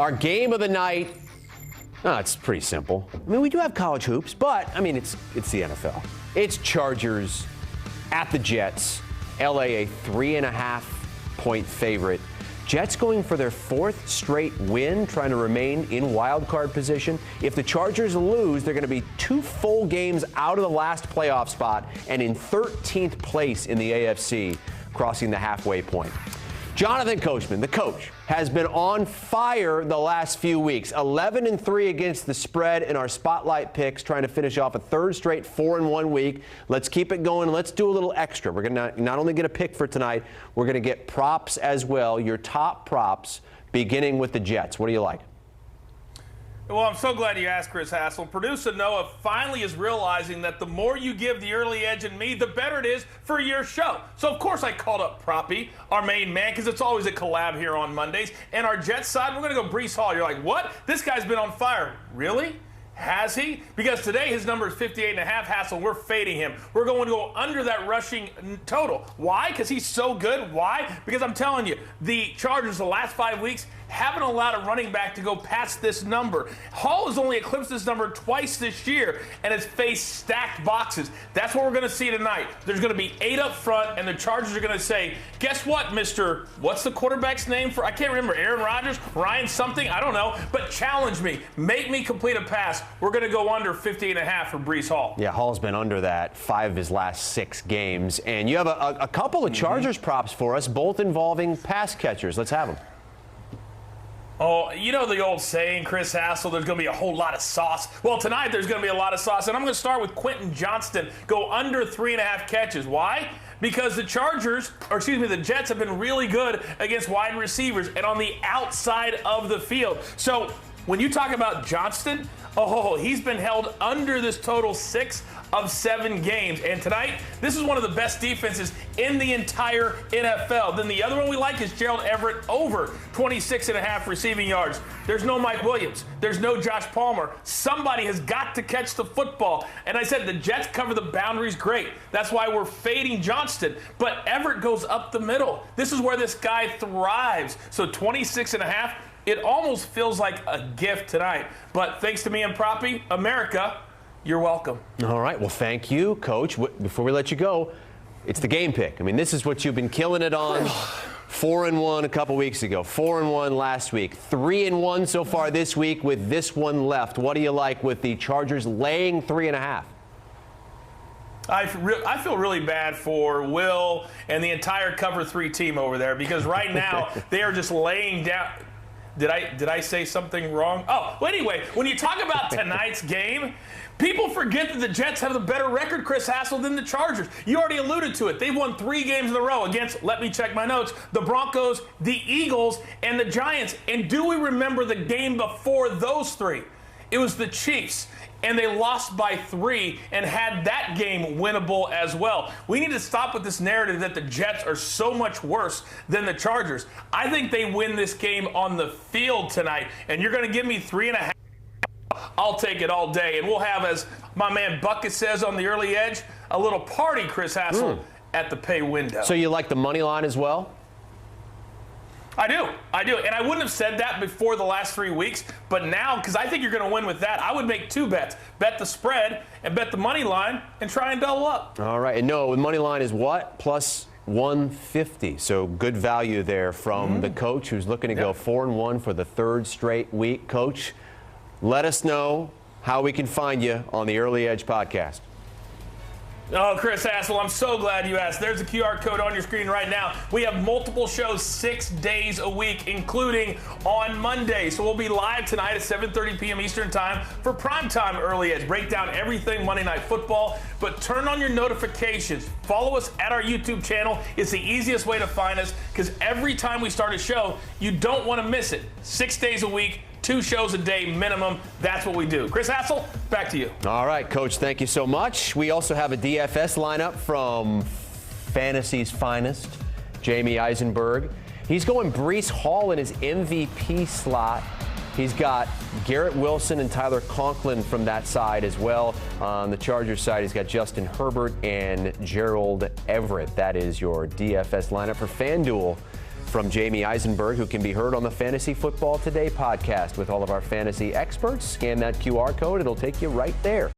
Our game of the night, it's pretty simple. I mean, we do have college hoops, but, I mean, it's the NFL. It's Chargers at the Jets. LA a 3.5-point favorite. Jets going for their 4th straight win, trying to remain in wild card position. If the Chargers lose, they're going to be 2 full games out of the last playoff spot and in 13th place in the AFC, crossing the halfway point. Jonathan Coachman, the coach, has been on fire the last few weeks. 11-3 against the spread in our spotlight picks, trying to finish off a 3rd straight 4-1 week. Let's keep it going. Let's do a little extra. We're going to not only get a pick for tonight, we're going to get props as well. Your top props, beginning with the Jets. What do you like? Well, I'm so glad you asked, Chris Hassel. Producer Noah finally is realizing that the more you give the early edge and me, the better it is for your show. So, of course, I called up Proppy, our main man, because it's always a collab here on Mondays. And our Jets side, we're going to go Breece Hall. You're like, what? This guy's been on fire. Really? Has he? Because today his number is 58.5, Hassel. We're fading him. We're going to go under that rushing total. Why? Because he's so good. Why? Because I'm telling you, the Chargers the last 5 weeks haven't allowed a running back to go past this number. Hall has only eclipsed this number twice this year and has faced stacked boxes. That's what we're going to see tonight. There's going to be 8 up front, and the Chargers are going to say, guess what, Mr. What's the quarterback's name for? I can't remember. Aaron Rodgers? Ryan something? I don't know. But challenge me. Make me complete a pass. We're going to go under 50.5 for Breece Hall. Yeah, Hall's been under that 5 of his last 6 games. And you have a couple of Chargers props for us, both involving pass catchers. Let's have them. Oh, you know the old saying, Chris Hassel, there's going to be a whole lot of sauce. Well, tonight there's going to be a lot of sauce, and I'm going to start with Quentin Johnston, go under 3.5 catches. Why? Because the Jets have been really good against wide receivers and on the outside of the field. So when you talk about Johnston, he's been held under this total 6 of 7 games. And tonight, this is one of the best defenses in the entire NFL. Then the other one we like is Gerald Everett over 26.5 receiving yards. There's no Mike Williams. There's no Josh Palmer. Somebody has got to catch the football. And I said the Jets cover the boundaries great. That's why we're fading Johnston. But Everett goes up the middle. This is where this guy thrives. So 26.5. It almost feels like a gift tonight. But thanks to me and Proppy, America, you're welcome. All right. Well, thank you, Coach. Before we let you go, it's the game pick. I mean, this is what you've been killing it on. 4-1 a couple weeks ago. 4-1 last week. 3-1 so far this week with this one left. What do you like with the Chargers laying 3.5? I feel really bad for Will and the entire Cover 3 team over there because right now they are just laying down. Did I say something wrong? Oh, well, anyway, when you talk about tonight's game, people forget that the Jets have a better record, Chris Hassel, than the Chargers. You already alluded to it. They've won 3 games in a row against, let me check my notes, the Broncos, the Eagles, and the Giants. And do we remember the game before those 3? It was the Chiefs. And they lost by 3 and had that game winnable as well. We need to stop with this narrative that the Jets are so much worse than the Chargers. I think they win this game on the field tonight, and you're going to give me 3.5. I'll take it all day. And we'll have, as my man Bucket says on the early edge, a little party, Chris Hassel, at the pay window. So you like the money line as well? I do. And I wouldn't have said that before the last 3 weeks, but now, because I think you're going to win with that, I would make 2 bets. Bet the spread and bet the money line and try and double up. All right. And no, the money line is what? Plus 150. So good value there from the coach who's looking to go 4-1 for the 3rd straight week. Coach, let us know how we can find you on the Early Edge podcast. Oh, Chris Hassel, I'm so glad you asked. There's a QR code on your screen right now. We have multiple shows 6 days a week, including on Monday. So we'll be live tonight at 7:30 p.m. Eastern Time for Primetime Early Edge. Break down everything Monday Night Football, but turn on your notifications. Follow us at our YouTube channel. It's the easiest way to find us because every time we start a show, you don't want to miss it. 6 days a week. 2 shows a day minimum. That's what we do. Chris Hassel, back to you. All right, Coach, thank you so much. We also have a DFS lineup from Fantasy's finest, Jamie Eisenberg. He's going Breece Hall in his MVP slot. He's got Garrett Wilson and Tyler Conklin from that side as well. On the Chargers side, he's got Justin Herbert and Gerald Everett. That is your DFS lineup for FanDuel. from Jamie Eisenberg, who can be heard on the Fantasy Football Today podcast with all of our fantasy experts. Scan that QR code. It'll take you right there.